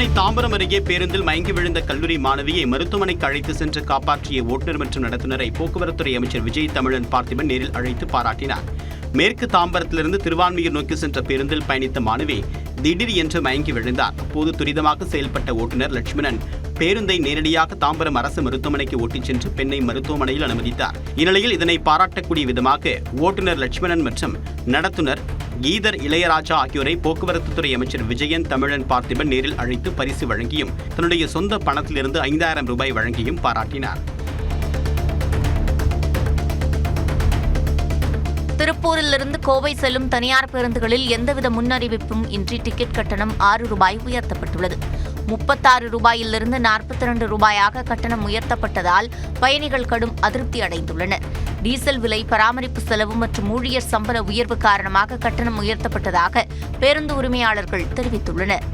சென்னை தாம்பரம் அருகே பேருந்தில் மயங்கி விழுந்த கல்லூரி மாணவியை மருத்துவமனைக்கு அழைத்து சென்று காப்பாற்றிய ஓட்டுநர் மற்றும் நடத்துனரை போக்குவரத்துறை அமைச்சர் விஜய் தமிழன் பார்த்திபன் நேரில் அழைத்து பாராட்டினார். மேற்கு தாம்பரத்திலிருந்து திருவான்மியூர் நோக்கி சென்ற பேருந்தில் பயணித்த மாணவி திடீர் என்று மயங்கி விழுந்தார். அப்போது துரிதமாக செயல்பட்ட ஓட்டுநர் லட்சுமணன் பேருந்தை நேரடியாக தாம்பரம் அரசு மருத்துவமனைக்கு ஓட்டிச் சென்று பெண்ணை மருத்துவமனையில் அனுமதித்தார். இந்நிலையில் இதனை பாராட்டக்கூடிய விதமாக ஓட்டுநர் லட்சுமணன் மற்றும் நடத்துனர் கீதர் இளையராஜா ஆகியோரை போக்குவரத்துத்துறை அமைச்சர் விஜயன் தமிழன் பார்த்திபன் நேரில் அழைத்து பரிசு வழங்கியும் தன்னுடைய சொந்த பணத்திலிருந்து 5000 ரூபாய் வழங்கியும் பாராட்டினார். திருப்பூரிலிருந்து கோவை செல்லும் தனியார் பேருந்துகளில் எந்தவித முன்னறிவிப்பும் இன்றி டிக்கெட் கட்டணம் 6 ரூபாய் உயர்த்தப்பட்டுள்ளது. 36 ரூபாயிலிருந்து 42 ரூபாயாக கட்டணம் உயர்த்தப்பட்டதால் பயணிகள் கடும் அதிருப்தி அடைந்துள்ளனர். டீசல் விலை, பராமரிப்பு செலவு மற்றும் ஊழியர் சம்பள உயர்வு காரணமாக கட்டணம் உயர்த்தப்பட்டதாக பேருந்து உரிமையாளர்கள் தெரிவித்துள்ளனர்.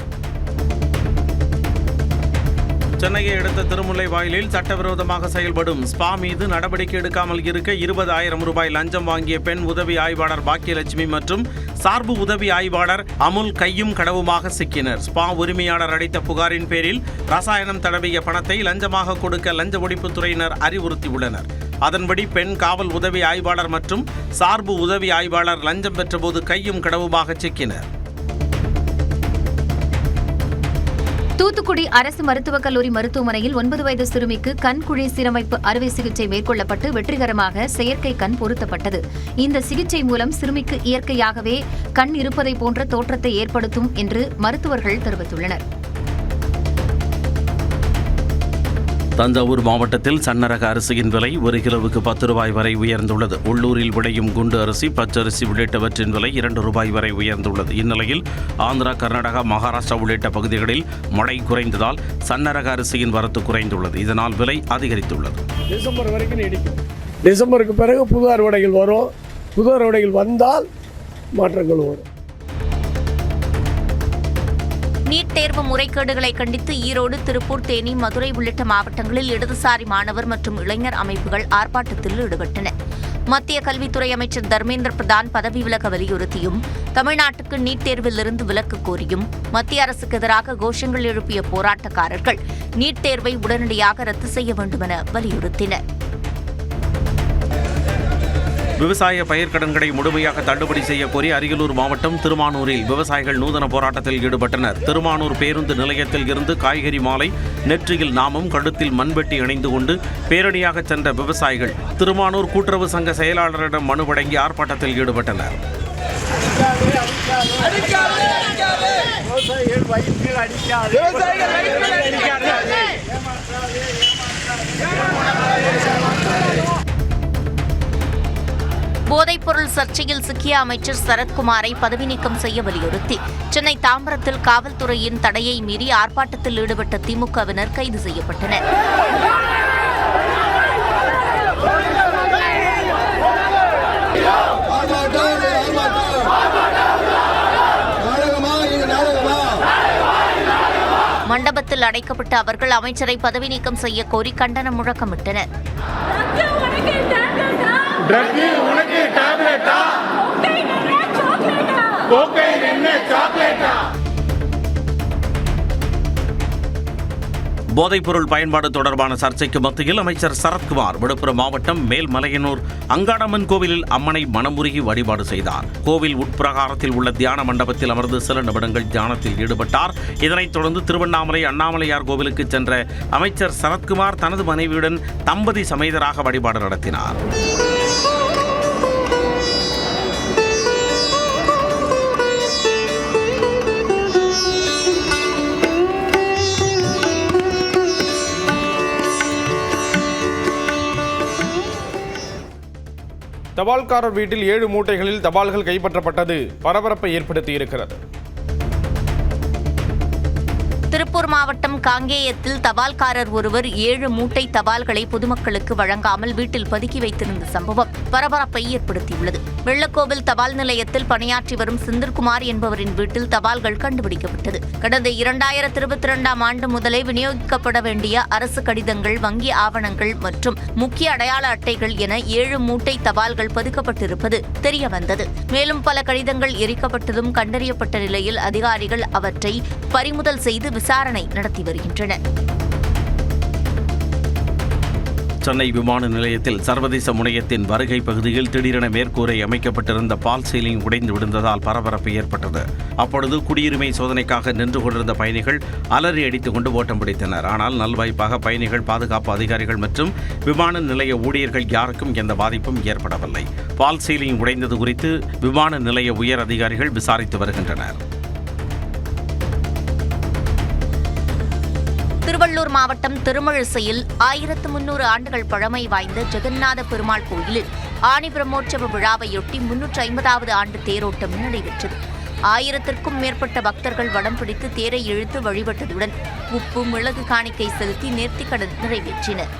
சென்னையை அடுத்த திருமுல்லைவாயலில் சட்டவிரோதமாக செயல்படும் ஸ்பா மீது நடவடிக்கை எடுக்காமல் இருக்க 20,000 ரூபாய் லஞ்சம் வாங்கிய பெண் உதவி ஆய்வாளர் பாக்கியலட்சுமி மற்றும் சார்பு உதவி ஆய்வாளர் அமுல் கையும் கடவுமாக சிக்கினர். ஸ்பா உரிமையாளர் அளித்த புகாரின் பேரில் ரசாயனம் தடவிய பணத்தை லஞ்சமாக கொடுக்க லஞ்ச ஒழிப்புத்துறையினர் அறிவுறுத்தியுள்ளனர். அதன்படி பெண் காவல் உதவி ஆய்வாளர் மற்றும் சார்பு உதவி ஆய்வாளர் லஞ்சம் பெற்றபோது கையும் கடவுமாக சிக்கினர். தூத்துக்குடி அரசு மருத்துவக் கல்லூரி மருத்துவமனையில் 9 வயது சிறுமிக்கு கண்குழி சீரமைப்பு அறுவை சிகிச்சை மேற்கொள்ளப்பட்டு வெற்றிகரமாக செயற்கை கண் பொருத்தப்பட்டது. இந்த சிகிச்சை மூலம் சிறுமிக்கு இயற்கையாகவே கண் இருப்பதை போன்ற தோற்றத்தை ஏற்படுத்தும் என்று மருத்துவர்கள் தெரிவித்துள்ளனர். தஞ்சாவூர் மாவட்டத்தில் சன்னரக அரிசியின் விலை 1 கிலோவுக்கு 10 ரூபாய் வரை உயர்ந்துள்ளது. உள்ளூரில் விளையும் குண்டு அரிசி, பச்சரிசி உள்ளிட்டவற்றின் விலை 2 ரூபாய் வரை உயர்ந்துள்ளது. இந்நிலையில் ஆந்திரா, கர்நாடகா, மகாராஷ்டிரா உள்ளிட்ட பகுதிகளில் மழை குறைந்ததால் சன்னரக அரிசியின் வரத்து குறைந்துள்ளது. இதனால் விலை அதிகரித்துள்ளது. டிசம்பர் வரைக்கும் நீடிக்கும். டிசம்பருக்கு பிறகு புது அறுவடைகள் வரும். புது அறுவடைகள் வந்தால் மாற்றங்கள் வரும். நீட் தேர்வு முறைகேடுகளை கண்டித்து ஈரோடு, திருப்பூர், தேனி, மதுரை உள்ளிட்ட மாவட்டங்களில் இடதுசாரி மாணவர் மற்றும் இளைஞர் அமைப்புகள் ஆர்ப்பாட்டத்தில் ஈடுபட்டன. மத்திய கல்வித்துறை அமைச்சர் தர்மேந்திர பிரதான் பதவி விலக வலியுறுத்தியும், தமிழ்நாட்டுக்கு நீட் தேர்விலிருந்து விலக்கு கோரியும் மத்திய அரசுக்கு எதிராக கோஷங்கள் எழுப்பிய போராட்டக்காரர்கள் நீட் தேர்வை உடனடியாக ரத்து செய்ய வேண்டுமென வலியுறுத்தினர். விவசாய பயிர்க்கடன்களை முழுமையாக தள்ளுபடி செய்ய கோரி அரியலூர் மாவட்டம் திருமானூரில் விவசாயிகள் நூதன போராட்டத்தில் ஈடுபட்டனர். திருமானூர் பேருந்து நிலையத்தில் இருந்து காய்கறி மாலை, நெற்றியில் நாமம், கழுத்தில் மண்வெட்டி அணிந்து கொண்டு பேரணியாக சென்ற விவசாயிகள் திருமானூர் கூட்டுறவு சங்க செயலாளரிடம் மனு வழங்கி ஆர்ப்பாட்டத்தில் ஈடுபட்டனர். போதைப்பொருள் சர்ச்சையில் சிக்கிய அமைச்சர் சரத்குமாரை பதவி நீக்கம் செய்ய வலியுறுத்தி சென்னை தாம்பரத்தில் காவல்துறையின் தடையை மீறி ஆர்ப்பாட்டத்தில் ஈடுபட்ட திமுகவினர் கைது செய்யப்பட்டனர். மண்டபத்தில் அடைக்கப்பட்ட அவர்கள் அமைச்சரை பதவி நீக்கம் செய்ய கோரி கண்டன முழக்கமிட்டனர். போதைப்பொருள் பயன்பாடு தொடர்பான சர்ச்சைக்கு மத்தியில் அமைச்சர் சரத்குமார் விழுப்புரம் மாவட்டம் மேல்மலையனூர் அங்காளம்மன் கோவிலில் அம்மனை மனமுருகி வழிபாடு செய்தார். கோவில் உட்பிரகாரத்தில் உள்ள தியான மண்டபத்தில் அமர்ந்து சில நிமிடங்கள் தியானத்தில் ஈடுபட்டார். இதனைத் தொடர்ந்து திருவண்ணாமலை அண்ணாமலையார் கோவிலுக்கு சென்ற அமைச்சர் சரத்குமார் தனது மனைவியுடன் தம்பதி சமேதராக வழிபாடு நடத்தினார். தபால்காரர் வீட்டில் 7 மூட்டைகளில் தபால்கள் கைப்பற்றப்பட்டது பரபரப்பை ஏற்படுத்தியிருக்கிறது. திருப்பூர் மாவட்டம் காங்கேயத்தில் தபால்காரர் ஒருவர் 7 மூட்டை தபால்களை பொதுமக்களுக்கு வழங்காமல் வீட்டில் பதுக்கி வைத்திருந்த சம்பவம் பரபரப்பை ஏற்படுத்தியுள்ளது. வெள்ளக்கோவில் தபால் நிலையத்தில் பணியாற்றி வரும் செந்தில்குமார் என்பவரின் வீட்டில் தபால்கள் கண்டுபிடிக்கப்பட்டது. கடந்த 2022ஆம் ஆண்டு முதலே விநியோகிக்கப்பட வேண்டிய அரசு கடிதங்கள், வங்கி ஆவணங்கள் மற்றும் முக்கிய அடையாள அட்டைகள் என 7 மூட்டை தபால்கள் பதுக்கப்பட்டிருப்பது தெரியவந்தது. மேலும் பல கடிதங்கள் எரிக்கப்பட்டதும் கண்டறியப்பட்ட நிலையில் அதிகாரிகள் அவற்றை பறிமுதல் செய்து விசாரணை விசாரணை நடத்தி வருகின்றனர். சென்னை விமான நிலையத்தில் சர்வதேச முனையத்தின் வருகை பகுதியில் திடீரென மேற்கூரை அமைக்கப்பட்டிருந்த பால் சீலிங் உடைந்து விழுந்ததால் பரபரப்பு ஏற்பட்டது. அப்பொழுது குடியுரிமை சோதனைக்காக நின்று கொண்டிருந்த பயணிகள் அலறி அடித்துக் கொண்டு ஓட்டம் பிடித்தனர். ஆனால் நல்வாய்ப்பாக பயணிகள், பாதுகாப்பு அதிகாரிகள் மற்றும் விமான நிலைய ஊழியர்கள் யாருக்கும் எந்த பாதிப்பும் ஏற்படவில்லை. பால் சீலிங் உடைந்தது குறித்து விமான நிலைய உயர் அதிகாரிகள் விசாரித்து வருகின்றனர். திருவள்ளூர் மாவட்டம் திருமழிசையில் 1300 ஆண்டுகள் பழமை வாய்ந்த ஜெகநாத பெருமாள் கோயிலில் ஆனி பிரம்மோற்சவ விழாவையொட்டி 350வது ஆண்டு தேரோட்டம் நடைபெற்றது. 1000த்திற்கும் மேற்பட்ட பக்தர்கள் வடம் பிடித்து தேரை இழுத்து வழிபட்டதுடன் உப்பு, மிளகு காணிக்கை செலுத்தி நேர்த்திக்கடன் நிறைவேற்றினர்.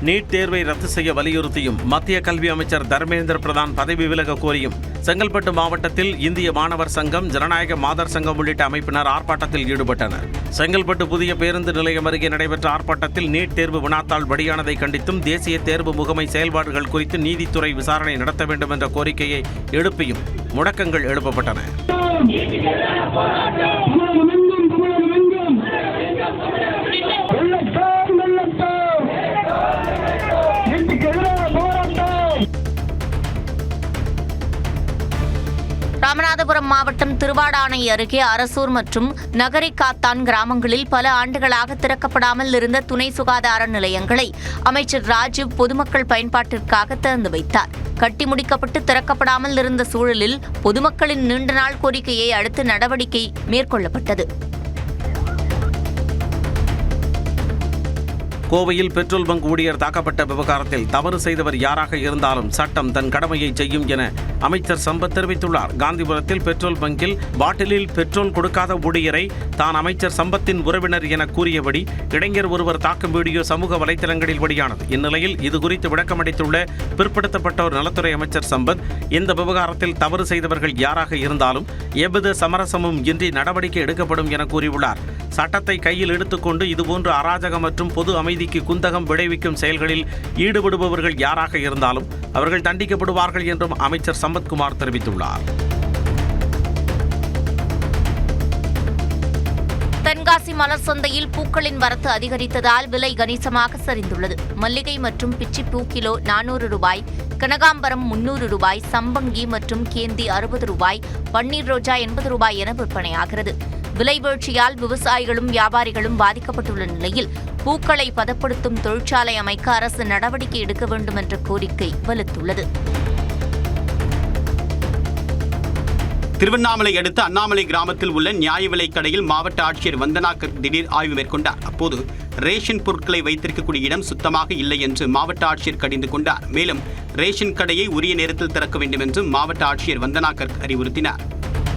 நீட் தேர்வை ரத்து செய்ய வலியுறுத்தியும் மத்திய கல்வி அமைச்சர் தர்மேந்திர பிரதான் பதவி விலக கோரியும் செங்கல்பட்டு மாவட்டத்தில் இந்திய மாணவர் சங்கம், ஜனநாயக மாதர் சங்கம் உள்ளிட்ட அமைப்பினர் ஆர்ப்பாட்டத்தில் ஈடுபட்டனர். செங்கல்பட்டு புதிய பேருந்து நிலையம் அருகே நடைபெற்ற ஆர்ப்பாட்டத்தில் நீட் தேர்வு வினாத்தாள் வெளியானதை கண்டித்தும் தேசிய தேர்வு முகமை செயல்பாடுகள் குறித்து நீதித்துறை விசாரணை நடத்த வேண்டும் என்ற கோரிக்கையை எழுப்பியும் முழக்கங்கள் எழுப்பப்பட்டன. ராமநாதபுரம் மாவட்டம் திருவாடானை அருகே அரசூர் மற்றும் நகரிக்காத்தான் கிராமங்களில் பல ஆண்டுகளாக திறக்கப்படாமல் இருந்த துணை சுகாதார நிலையங்களை அமைச்சர் ராஜீவ் பொதுமக்கள் பயன்பாட்டிற்காக திறந்து வைத்தார். கட்டி முடிக்கப்பட்டு திறக்கப்படாமல் இருந்த சூழலில் பொதுமக்களின் நீண்ட நாள் கோரிக்கையை அடுத்து நடவடிக்கை மேற்கொள்ளப்பட்டது. கோவையில் பெட்ரோல் பங்க் ஊழியர் தாக்கப்பட்ட விவகாரத்தில் தவறு செய்தவர் யாராக இருந்தாலும் சட்டம் தன் கடமையை செய்யும் என அமைச்சர் சம்பத் தெரிவித்துள்ளார். காந்திபுரத்தில் பெட்ரோல் பங்கில் பாட்டிலில் பெட்ரோல் கொடுக்காத ஊழியரை தான் அமைச்சர் சம்பத்தின் உறவினர் என கூறியபடி இளைஞர் ஒருவர் தாக்கும் வீடியோ சமூக வலைதளங்களில் வெளியானது. இந்நிலையில் இதுகுறித்து விளக்கமளித்துள்ள பிற்படுத்தப்பட்டோர் நலத்துறை அமைச்சர் சம்பத், இந்த விவகாரத்தில் தவறு செய்தவர்கள் யாராக இருந்தாலும் எவ்வித சமரசமும் இன்றி நடவடிக்கை எடுக்கப்படும் என கூறியுள்ளார். சட்டத்தை கையில் எடுத்துக்கொண்டு இதுபோன்ற அராஜகம் மற்றும் பொது அமைதிக்கு குந்தகம் விளைவிக்கும் செயல்களில் ஈடுபடுபவர்கள் யாராக இருந்தாலும் அவர்கள் தண்டிக்கப்படுவார்கள் என்றும் அமைச்சர் சம்பத்குமார் தெரிவித்துள்ளார். தென்காசி மலர் சந்தையில் பூக்களின் வரத்து அதிகரித்ததால் விலை கணிசமாக சரிந்துள்ளது. மல்லிகை மற்றும் பிச்சிப்பூ கிலோ 400 ரூபாய், கனகாம்பரம் 300 ரூபாய், சம்பங்கி மற்றும் கேந்தி 60 ரூபாய், பன்னீர் ரோஜா 80 ரூபாய் என விற்பனையாகிறது. விலை வீழ்ச்சியால் விவசாயிகளும் வியாபாரிகளும் பாதிக்கப்பட்டுள்ள நிலையில் பூக்களை பதப்படுத்தும் தொழிற்சாலை அமைக்க அரசு நடவடிக்கை எடுக்க வேண்டும் என்ற கோரிக்கை வலுத்துள்ளது. திருவண்ணாமலை அடுத்த அண்ணாமலை கிராமத்தில் உள்ள நியாய விலைக் கடையில் மாவட்ட ஆட்சியர் வந்தனா கர்க் திடீர் ஆய்வு மேற்கொண்டார். அப்போது ரேஷன் பொருட்களை வைத்திருக்கக்கூடிய இடம் சுத்தமாக இல்லை என்று மாவட்ட ஆட்சியர் கடிந்து கொண்டார். மேலும் ரேஷன் கடையை உரிய நேரத்தில் திறக்க வேண்டும் என்றும் மாவட்ட ஆட்சியர் வந்தனா கர்க் அறிவுறுத்தினார்.